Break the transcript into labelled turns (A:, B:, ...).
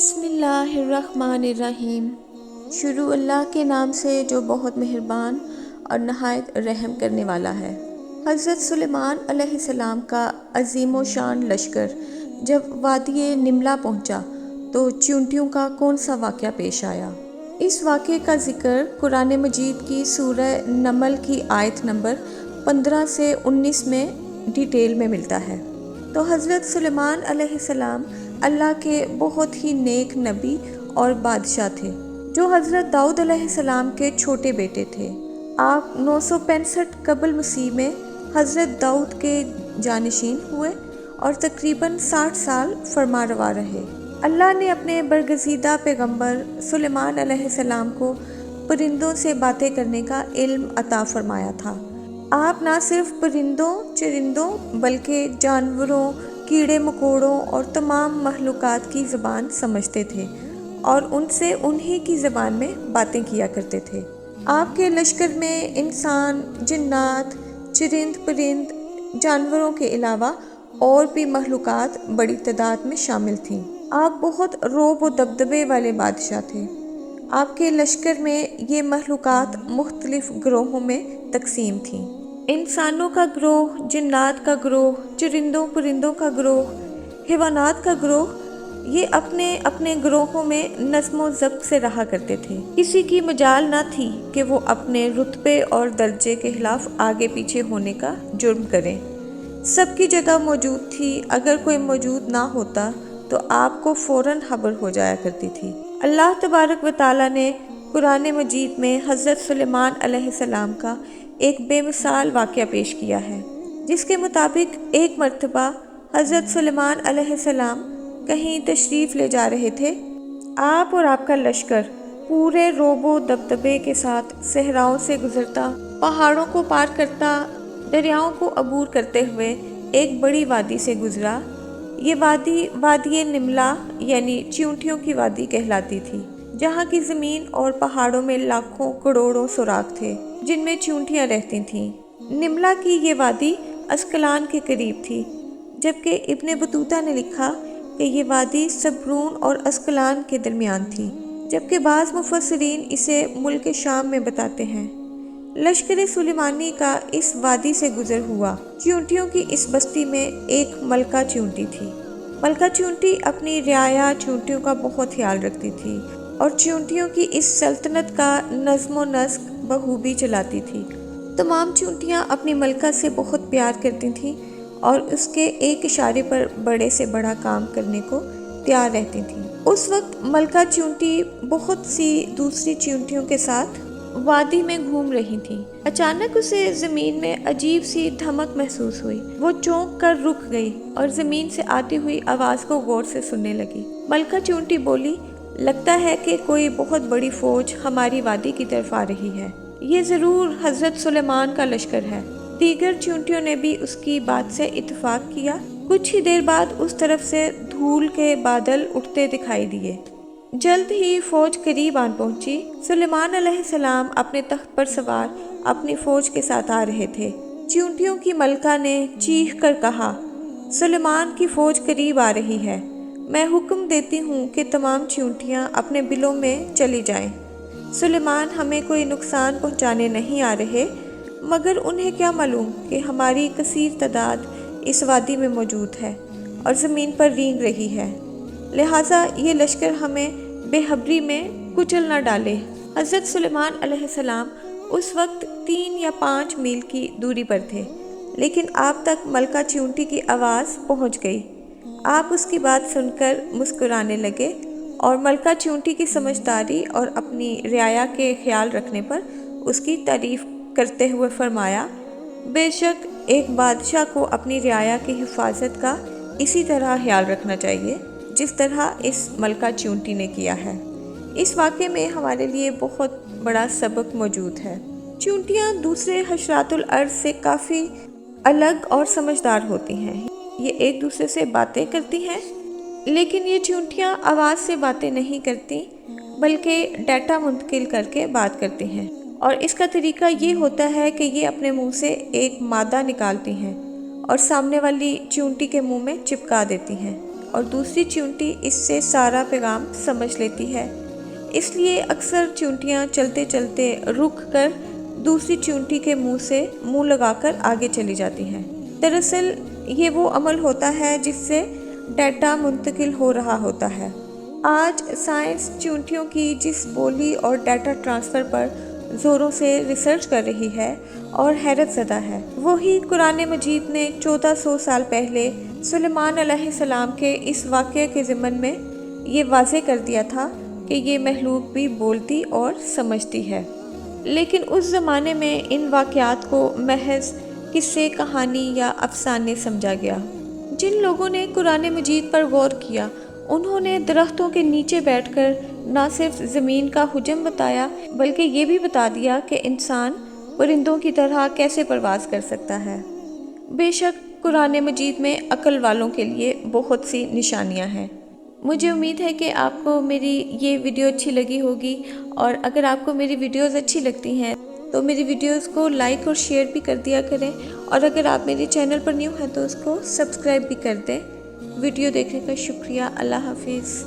A: بسم اللہ الرحمن الرحیم۔ شروع اللہ کے نام سے جو بہت مہربان اور نہایت رحم کرنے والا ہے۔ حضرت سلیمان علیہ السلام کا عظیم و شان لشکر جب وادی نملا پہنچا تو چیونٹیوں کا کون سا واقعہ پیش آیا؟ اس واقعے کا ذکر قرآن مجید کی سورہ نمل کی آیت نمبر 15 سے 19 میں ڈیٹیل میں ملتا ہے۔ تو حضرت سلیمان علیہ السلام اللہ کے بہت ہی نیک نبی اور بادشاہ تھے، جو حضرت داؤد علیہ السلام کے چھوٹے بیٹے تھے۔ آپ 965 قبل مسیح میں حضرت داؤد کے جانشین ہوئے اور تقریباً 60 سال فرما روا رہے۔ اللہ نے اپنے برگزیدہ پیغمبر سلیمان علیہ السلام کو پرندوں سے باتیں کرنے کا علم عطا فرمایا تھا۔ آپ نہ صرف پرندوں چرندوں بلکہ جانوروں، کیڑے مکوڑوں اور تمام مخلوقات کی زبان سمجھتے تھے اور ان سے انہی کی زبان میں باتیں کیا کرتے تھے۔ آپ کے لشکر میں انسان، جنات، چرند پرند، جانوروں کے علاوہ اور بھی مخلوقات بڑی تعداد میں شامل تھیں۔ آپ بہت رعب و دبدبے والے بادشاہ تھے۔ آپ کے لشکر میں یہ مخلوقات مختلف گروہوں میں تقسیم تھیں۔ انسانوں کا گروہ، جنات کا گروہ، چرندوں پرندوں کا گروہ، حیوانات کا گروہ، یہ اپنے اپنے گروہوں میں نظم و ضبط سے رہا کرتے تھے۔ کسی کی مجال نہ تھی کہ وہ اپنے رتبے اور درجے کے خلاف آگے پیچھے ہونے کا جرم کریں۔ سب کی جگہ موجود تھی، اگر کوئی موجود نہ ہوتا تو آپ کو فوراً خبر ہو جایا کرتی تھی۔ اللہ تبارک و تعالیٰ نے قرآن مجید میں حضرت سلیمان علیہ السلام کا ایک بے مثال واقعہ پیش کیا ہے، جس کے مطابق ایک مرتبہ حضرت سلیمان علیہ السلام کہیں تشریف لے جا رہے تھے۔ آپ اور آپ کا لشکر پورے رعب و دبدبے کے ساتھ صحراؤں سے گزرتا، پہاڑوں کو پار کرتا، دریاؤں کو عبور کرتے ہوئے ایک بڑی وادی سے گزرا۔ یہ وادی وادی نملا یعنی چیونٹیوں کی وادی کہلاتی تھی، جہاں کی زمین اور پہاڑوں میں لاکھوں کروڑوں سوراخ تھے جن میں چیونٹیاں رہتی تھیں۔ نملا کی یہ وادی اسکلان کے قریب تھی، جبکہ ابن بطوطہ نے لکھا کہ یہ وادی سبرون اور اسکلان کے درمیان تھی، جبکہ بعض مفسرین اسے ملک شام میں بتاتے ہیں۔ لشکر سلیمانی کا اس وادی سے گزر ہوا۔ چیونٹیوں کی اس بستی میں ایک ملکہ چیونٹی تھی۔ ملکہ چیونٹی اپنی رعایا چیونٹیوں کا بہت خیال رکھتی تھی اور چیونٹیوں کی اس سلطنت کا نظم و نسق بخوبی چلاتی تھی۔ تمام چیونٹیاں اپنی ملکہ سے بہت پیار کرتی تھیں اور اس کے ایک اشارے پر بڑے سے بڑا کام کرنے کو تیار رہتی تھیں۔ اس وقت ملکہ چیونٹی بہت سی دوسری چیونٹیوں کے ساتھ وادی میں گھوم رہی تھیں۔ اچانک اسے زمین میں عجیب سی دھمک محسوس ہوئی۔ وہ چونک کر رک گئی اور زمین سے آتی ہوئی آواز کو غور سے سننے لگی۔ ملکہ چیونٹی بولی، لگتا ہے کہ کوئی بہت بڑی فوج ہماری وادی کی طرف آ رہی ہے۔ یہ ضرور حضرت سلیمان کا لشکر ہے۔ دیگر چیونٹیوں نے بھی اس کی بات سے اتفاق کیا۔ کچھ ہی دیر بعد اس طرف سے دھول کے بادل اٹھتے دکھائی دیے۔ جلد ہی فوج قریب آن پہنچی۔ سلیمان علیہ السلام اپنے تخت پر سوار اپنی فوج کے ساتھ آ رہے تھے۔ چیونٹیوں کی ملکہ نے چیخ کر کہا، سلیمان کی فوج قریب آ رہی ہے۔ میں حکم دیتی ہوں کہ تمام چیونٹیاں اپنے بلوں میں چلی جائیں۔ سلیمان ہمیں کوئی نقصان پہنچانے نہیں آ رہے، مگر انہیں کیا معلوم کہ ہماری کثیر تعداد اس وادی میں موجود ہے اور زمین پر رینگ رہی ہے، لہٰذا یہ لشکر ہمیں بے خبری میں کچل نہ ڈالے۔ حضرت سلیمان علیہ السلام اس وقت 3 یا 5 میل کی دوری پر تھے، لیکن آپ تک ملکہ چیونٹی کی آواز پہنچ گئی۔ آپ اس کی بات سن کر مسکرانے لگے اور ملکہ چیونٹی کی سمجھداری اور اپنی رعایا کے خیال رکھنے پر اس کی تعریف کرتے ہوئے فرمایا، بے شک ایک بادشاہ کو اپنی رعایا کی حفاظت کا اسی طرح خیال رکھنا چاہیے جس طرح اس ملکہ چیونٹی نے کیا ہے۔ اس واقعے میں ہمارے لیے بہت بڑا سبق موجود ہے۔ چیونٹیاں دوسرے حشرات الارض سے کافی الگ اور سمجھدار ہوتی ہیں۔ یہ ایک دوسرے سے باتیں کرتی ہیں، لیکن یہ چیونٹیاں آواز سے باتیں نہیں کرتی بلکہ ڈیٹا منتقل کر کے بات کرتی ہیں، اور اس کا طریقہ یہ ہوتا ہے کہ یہ اپنے منہ سے ایک مادہ نکالتی ہیں اور سامنے والی چیونٹی کے منہ میں چپکا دیتی ہیں اور دوسری چونٹی اس سے سارا پیغام سمجھ لیتی ہے۔ اس لیے اکثر چونٹیاں چلتے چلتے رک کر دوسری چونٹی کے منہ سے منہ لگا کر آگے چلی جاتی ہیں۔ دراصل یہ وہ عمل ہوتا ہے جس سے ڈیٹا منتقل ہو رہا ہوتا ہے۔ آج سائنس چونٹیوں کی جس بولی اور ڈیٹا ٹرانسفر پر زوروں سے ریسرچ کر رہی ہے اور حیرت زدہ ہے، وہی قرآن مجید نے 1400 سال پہلے سلیمان علیہ السلام کے اس واقعے کے ضمن میں یہ واضح کر دیا تھا کہ یہ مخلوق بھی بولتی اور سمجھتی ہے۔ لیکن اس زمانے میں ان واقعات کو محض قصے، کہانی یا افسانے سمجھا گیا۔ جن لوگوں نے قرآن مجید پر غور کیا، انہوں نے درختوں کے نیچے بیٹھ کر نہ صرف زمین کا حجم بتایا بلکہ یہ بھی بتا دیا کہ انسان پرندوں کی طرح کیسے پرواز کر سکتا ہے۔ بے شک قرآن مجید میں عقل والوں کے لیے بہت سی نشانیاں ہیں۔ مجھے امید ہے کہ آپ کو میری یہ ویڈیو اچھی لگی ہوگی، اور اگر آپ کو میری ویڈیوز اچھی لگتی ہیں تو میری ویڈیوز کو لائک اور شیئر بھی کر دیا کریں، اور اگر آپ میرے چینل پر نیو ہیں تو اس کو سبسکرائب بھی کر دیں۔ ویڈیو دیکھنے کا شکریہ۔ اللہ حافظ۔